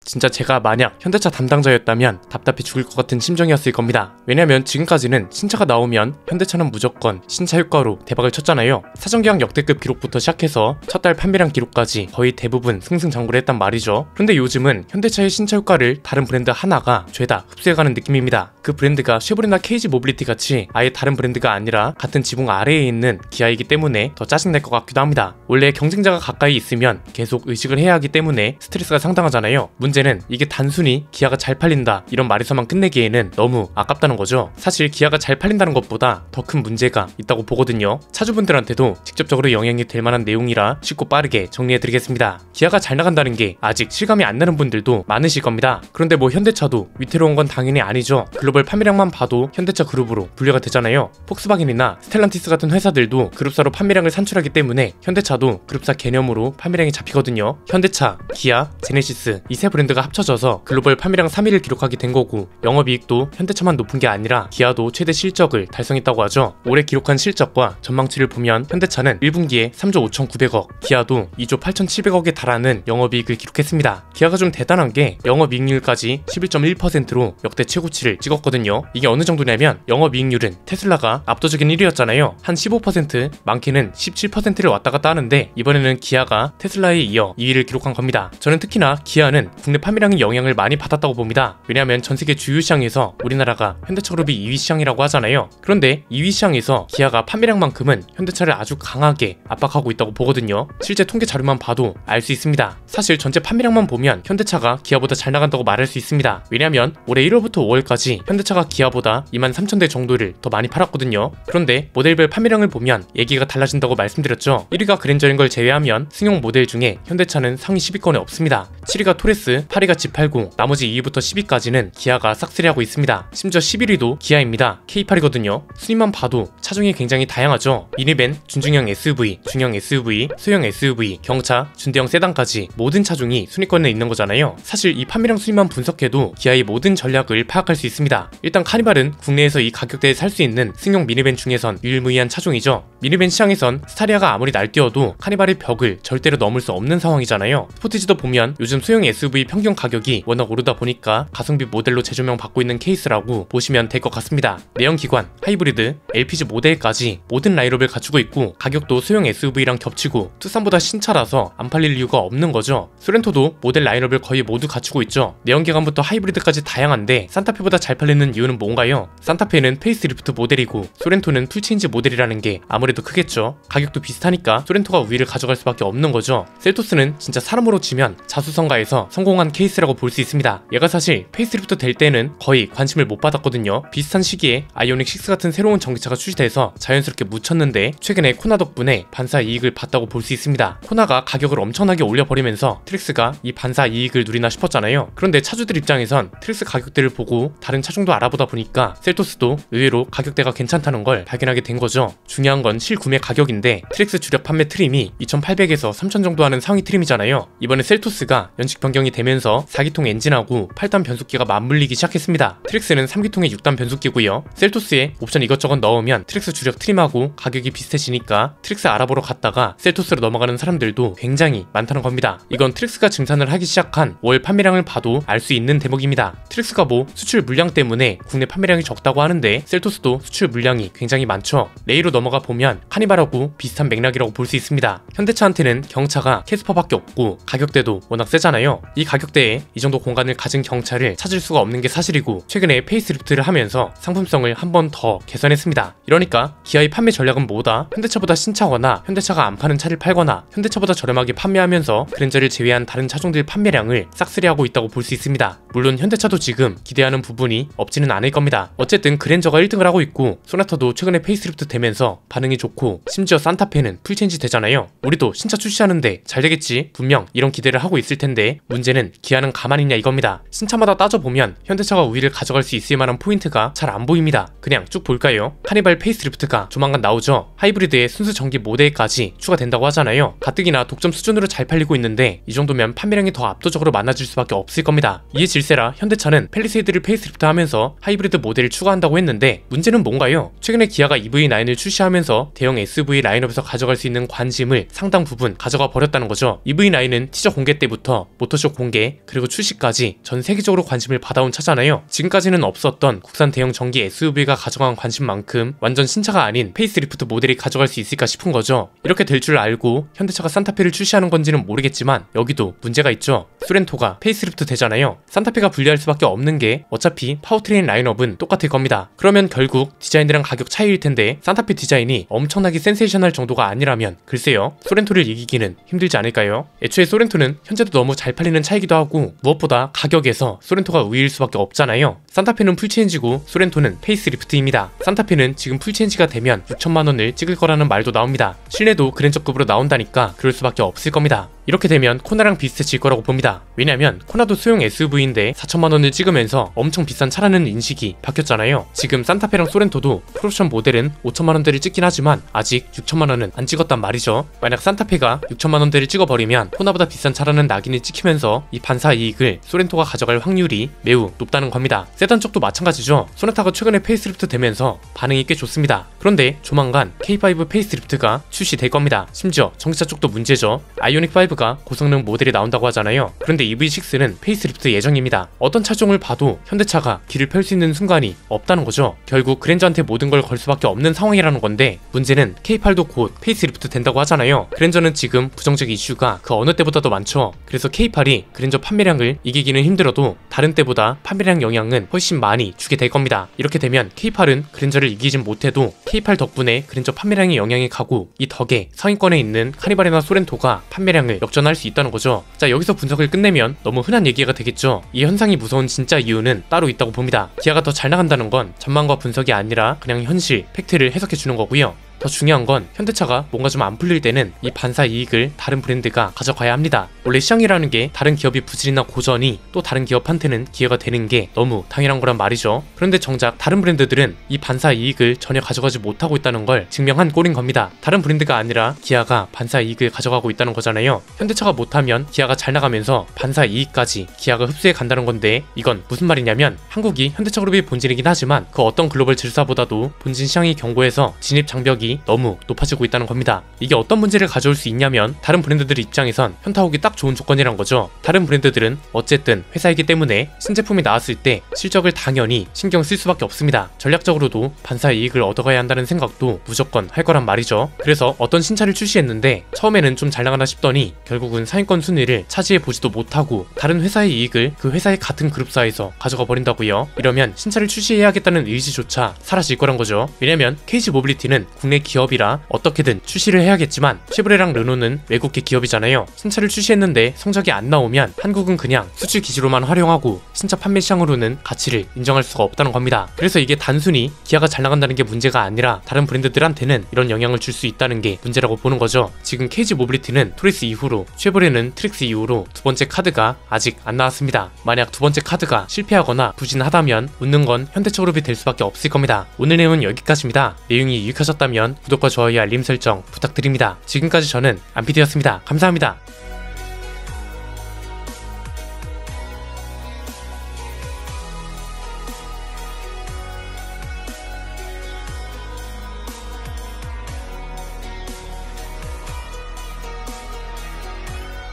진짜 제가 만약 현대차 담당자였다면 답답해 죽을 것 같은 심정이었을 겁니다. 왜냐면 지금까지는 신차가 나오면 현대차는 무조건 신차 효과로 대박을 쳤잖아요. 사전계약 역대급 기록부터 시작해서 첫 달 판매량 기록까지 거의 대부분 승승장구를 했단 말이죠. 그런데 요즘은 현대차의 신차 효과를 다른 브랜드 하나가 죄다 흡수해가는 느낌입니다. 그 브랜드가 쉐보레나 KG 모빌리티 같이 아예 다른 브랜드가 아니라 같은 지붕 아래에 있는 기아이기 때문에 더 짜증날 것 같기도 합니다. 원래 경쟁자가 가까이 있으면 계속 의식을 해야 하기 때문에 스트레스가 상당하잖아요. 문제는 이게 단순히 기아가 잘 팔린다 이런 말에서만 끝내기에는 너무 아깝다는 거죠. 사실 기아가 잘 팔린다는 것보다 더 큰 문제가 있다고 보거든요. 차주분들한테도 직접적으로 영향이 될 만한 내용이라 쉽고 빠르게 정리해드리겠습니다. 기아가 잘 나간다는 게 아직 실감이 안 나는 분들도 많으실 겁니다. 그런데 뭐 현대차도 위태로운 건 당연히 아니죠. 글로벌 판매량만 봐도 현대차 그룹으로 분류가 되잖아요. 폭스바겐이나 스텔란티스 같은 회사들도 그룹사로 판매량을 산출하기 때문에 현대차도 그룹사 개념으로 판매량이 잡히거든요. 현대차, 기아, 제네시스 이 세 브랜드가 합쳐져서 글로벌 판매량 3위를 기록하게 된 거고, 영업이익도 현대차만 높은 게 아니라 기아도 최대 실적을 달성했다고 하죠. 올해 기록한 실적과 전망치를 보면 현대차는 1분기에 3조 5,900억, 기아도 2조 8,700억에 달하는 영업이익을 기록했습니다. 기아가 좀 대단한 게 영업이익률까지 11.1%로 역대 최고치를 찍었거든요. 이게 어느 정도냐면 영업이익률은 테슬라가 압도적인 1위였잖아요. 한 15%, 많게는 17%를 왔다 갔다 하는데 이번에는 기아가 테슬라에 이어 2위를 기록한 겁니다. 저는 특히나 기아는 국내 판매량의 영향을 많이 받았다고 봅니다. 왜냐하면 전세계 주요 시장에서 우리나라가 현대차그룹이 2위 시장이라고 하잖아요. 그런데 2위 시장에서 기아가 판매량만큼은 현대차를 아주 강하게 압박하고 있다고 보거든요. 실제 통계 자료만 봐도 알 수 있습니다. 사실 전체 판매량만 보면 현대차가 기아보다 잘 나간다고 말할 수 있습니다. 왜냐면 올해 1월부터 5월까지 현대차가 기아보다 23,000대 정도를 더 많이 팔았거든요. 그런데 모델별 판매량을 보면 얘기가 달라진다고 말씀드렸죠. 1위가 그랜저인 걸 제외하면 승용 모델 중에 현대차는 상위 10위권에 없습니다. 7위가 토레스, 8위가 G80, 나머지 2위부터 10위까지는 기아가 싹쓸이하고 있습니다. 심지어 11위도 기아입니다. K8이거든요. 순위만 봐도 차종이 굉장히 다양하죠. 미니밴, 준중형 SUV, 중형 SUV, 소형 SUV, 경차, 준대형 세단까지 모든 차종이 순위권에 있는 거잖아요. 사실 이 판매량 순위만 분석해도 기아의 모든 전략을 파악할 수 있습니다. 일단 카니발은 국내에서 이 가격대에 살 수 있는 승용 미니밴 중에선 유일무이한 차종이죠. 미니밴 시장에선 스타리아가 아무리 날뛰어도 카니발의 벽을 절대로 넘을 수 없는 상황이잖아요. 스포티지도 보면 요즘 소형 SUV 평균 가격이 워낙 오르다 보니까 가성비 모델로 재조명 받고 있는 케이스라고 보시면 될 것 같습니다. 내연기관, 하이브리드, LPG 모델까지 모든 라인업을 갖추고 있고 가격도 소형 SUV랑 겹치고 투싼보다 신차라서 안 팔릴 이유가 없는 거죠. 소렌토도 모델 라인업을 거의 모두 갖추고 있죠. 내연기관부터 하이브리드까지 다양한데 산타페보다 잘 팔리는 이유는 뭔가요? 산타페는 페이스리프트 모델이고 소렌토는 풀체인지 모델이라는 게 아무래도 크겠죠. 가격도 비슷하니까 소렌토가 우위를 가져갈 수밖에 없는 거죠. 셀토스는 진짜 사람으로 치면 자수성가에서 성공한 케이스라고 볼 수 있습니다. 얘가 사실 페이스리프트 될 때는 거의 관심을 못 받았거든요. 비슷한 시기에 아이오닉 6 같은 새로운 전기차가 출시돼서 자연스럽게 묻혔는데 최근에 코나 덕분에 반사 이익을 봤다고 볼 수 있습니다. 코나가 가격을 엄청나게 올려버리면서 트릭스가 이 반사 이익을 누리나 싶었잖아요. 그런데 차주들 입장에선 트릭스 가격대를 보고 다른 차종도 알아보다 보니까 셀토스도 의외로 가격대가 괜찮다는 걸 발견하게 된 거죠. 중요한 건 실구매 가격인데 트릭스 주력 판매 트림이 2,800에서 3,000 정도 하는 상위 트림이잖아요. 이번에 셀토스가 연식 변경이 되면서 4기통 엔진하고 8단 변속기가 맞물리기 시작했습니다. 트릭스는 3기통의 6단 변속기고요. 셀토스에 옵션 이것저것 넣으면 트릭스 주력 트림하고 가격이 비슷해지니까 트릭스 알아보러 갔다가 셀토스로 넘어가는 사람들도 굉장히 많다는 겁니다. 이건 트릭스가 증산을 하기 시작한 월 판매량을 봐도 알 수 있는 대목입니다. 트릭스가 뭐 수출 물량 때문에 국내 판매량이 적다고 하는데 셀토스도 수출 물량이 굉장히 많죠. 레이로 넘어가 보면 카니발하고 비슷한 맥락이라고 볼 수 있습니다. 현대차한테는 경차가 캐스퍼밖에 없고 가격대도 워낙 세잖아요. 이 가격대에 이 정도 공간을 가진 경차를 찾을 수가 없는 게 사실이고 최근에 페이스리프트를 하면서 상품성을 한 번 더 개선했습니다. 이러니까 기아의 판매 전략은 뭐다? 현대차보다 신차거나 현대차가 안 파는 차를 팔거나 현대차보다 저렴하게 판매하면서 그랜저를 제외한 다른 차종들 판매량을 싹쓸이하고 있다고 볼 수 있습니다. 물론 현대차도 지금 기대하는 부분이 없지는 않을 겁니다. 어쨌든 그랜저가 1등을 하고 있고 소나타도 최근에 페이스리프트 되면서 반응이 좋고 심지어 산타페는 풀체인지 되잖아요. 우리도 신차 출시하는데 잘 되겠지? 분명 이런 기대를 하고 있을 텐데 문제는 기아는 가만히 있냐 이겁니다. 신차마다 따져보면 현대차가 우위를 가져갈 수 있을 만한 포인트가 잘 안 보입니다. 그냥 쭉 볼까요? 카니발 페이스리프트가 조만간 나오죠. 하이브리드의 순수 전기 모델까지 추가된다고 하잖아요. 가뜩이나 독점 수준으로 잘 팔리고 있는데 이 정도면 판매량이 더 압도적으로 많아질 수밖에 없을 겁니다. 이에 질세라 현대차는 팰리세이드를 페이스리프트 하면서 하이브리드 모델을 추가한다고 했는데 문제는 뭔가요? 최근에 기아가 EV9을 출시하면서 대형 SUV 라인업에서 가져갈 수 있는 관심을 상당 부분 가져가 버렸다는 거죠. EV9은 티저 공개 때부터 모터쇼 공개 그리고 출시까지 전 세계적으로 관심을 받아온 차잖아요. 지금까지는 없었던 국산 대형 전기 SUV가 가져간 관심만큼 완전 신차가 아닌 페이스리프트 모델이 가져갈 수 있을까 싶은 거죠. 이렇게 될 줄 알고 현대차가 산타페를 출시하는 건지는 모르겠지만 여기도 문제가 있죠. 소렌토가 페이스리프트 되잖아요. 산타페가 불리할 수밖에 없는 게 어차피 파워트레인 라인업은 똑같을 겁니다. 그러면 결국 디자인이랑 가격 차이일 텐데 산타페 디자인이 엄청나게 센세이션할 정도가 아니라면 글쎄요, 소렌토를 이기기는 힘들지 않을까요? 애초에 소렌토는 현재도 너무 잘 팔리는 차이기도 하고 무엇보다 가격에서 소렌토가 우위일 수밖에 없잖아요. 산타페는 풀체인지고 소렌토는 페이스리프트입니다. 산타페는 지금 풀체인지가 되면 6천만원을 찍을 거라는 말도 나옵니다. 실내도 그랜저급으로 나온다니까 그럴 수밖에 없을 겁니다. 이렇게 되면 코나랑 비슷해질 거라고 봅니다. 왜냐면 코나도 소형 SUV인데 4천만원을 찍으면서 엄청 비싼 차라는 인식이 바뀌었잖아요. 지금 산타페랑 소렌토도 풀옵션 모델은 5천만원대를 찍긴 하지만 아직 6천만원은 안 찍었단 말이죠. 만약 산타페가 6천만원대를 찍어버리면 코나보다 비싼 차라는 낙인이 찍히면서 이 반사 이익을 소렌토가 가져갈 확률이 매우 높다는 겁니다. 세단 쪽도 마찬가지죠. 소나타가 최근에 페이스리프트 되면서 반응이 꽤 좋습니다. 그런데 조만간 K5 페이스리프트가 출시될 겁니다. 심지어 전기차 쪽도 문제죠. 아이오닉 5가 고성능 모델이 나온다고 하잖아요. 그런데 EV6는 페이스리프트 예정입니다. 어떤 차종을 봐도 현대차가 길을 펼 수 있는 순간이 없다는 거죠. 결국 그랜저한테 모든 걸 걸 수밖에 없는 상황이라는 건데 문제는 K8도 곧 페이스리프트 된다고 하잖아요. 그랜저는 지금 부정적 이슈가 그 어느 때보다도 많죠. 그래서 K8이 그랜저 판매량을 이기기는 힘들어도 다른 때보다 판매량 영향은 훨씬 많이 주게 될 겁니다. 이렇게 되면 K8은 그랜저를 이기진 못해도 K8 덕분에 그랜저 판매량에 영향이 가고 이 덕에 상위권에 있는 카니발이나 소렌토가 판매량을 역전할 수 있다는 거죠. 자, 여기서 분석을 끝내면 너무 흔한 얘기가 되겠죠. 이 현상이 무서운 진짜 이유는 따로 있다고 봅니다. 기아가 더 잘 나간다는 건 전망과 분석이 아니라 그냥 현실, 팩트를 해석해 주는 거고요. 더 중요한 건 현대차가 뭔가 좀 안 풀릴 때는 이 반사 이익을 다른 브랜드가 가져가야 합니다. 원래 시장이라는 게 다른 기업이 부실이나 고전이 또 다른 기업한테는 기회가 되는 게 너무 당연한 거란 말이죠. 그런데 정작 다른 브랜드들은 이 반사 이익을 전혀 가져가지 못하고 있다는 걸 증명한 꼴인 겁니다. 다른 브랜드가 아니라 기아가 반사 이익을 가져가고 있다는 거잖아요. 현대차가 못하면 기아가 잘 나가면서 반사 이익까지 기아가 흡수해 간다는 건데 이건 무슨 말이냐면 한국이 현대차 그룹의 본진이긴 하지만 그 어떤 글로벌 질사보다도 본진 시장이 견고해서 진입 장벽이 너무 높아지고 있다는 겁니다. 이게 어떤 문제를 가져올 수 있냐면 다른 브랜드들 입장에선 현타 오기 딱 좋은 조건이란 거죠. 다른 브랜드들은 어쨌든 회사이기 때문에 신제품이 나왔을 때 실적을 당연히 신경 쓸 수밖에 없습니다. 전략적으로도 반사 이익을 얻어가야 한다는 생각도 무조건 할 거란 말이죠. 그래서 어떤 신차를 출시했는데 처음에는 좀 잘 나가나 싶더니 결국은 상위권 순위를 차지해 보지도 못하고 다른 회사의 이익을 그 회사의 같은 그룹사에서 가져가 버린다고요. 이러면 신차를 출시해야겠다는 의지조차 사라질 거란 거죠. 왜냐면 KG 모빌리티는 국내 기업이라 어떻게든 출시를 해야겠지만 쉐보레랑 르노는 외국계 기업이잖아요. 신차를 출시했는데 성적이 안 나오면 한국은 그냥 수출 기지로만 활용하고 신차 판매 시장으로는 가치를 인정할 수가 없다는 겁니다. 그래서 이게 단순히 기아가 잘 나간다는 게 문제가 아니라 다른 브랜드들한테는 이런 영향을 줄 수 있다는 게 문제라고 보는 거죠. 지금 KG 모빌리티는 토리스 이후로, 쉐보레는 트릭스 이후로 두 번째 카드가 아직 안 나왔습니다. 만약 두 번째 카드가 실패하거나 부진하다면 웃는 건 현대차 그룹이 될 수밖에 없을 겁니다. 오늘 내용은 여기까지입니다. 내용이 유익하셨다면 구독과 좋아요, 알림 설정 부탁드립니다. 지금까지 저는 안피디였습니다. 감사합니다.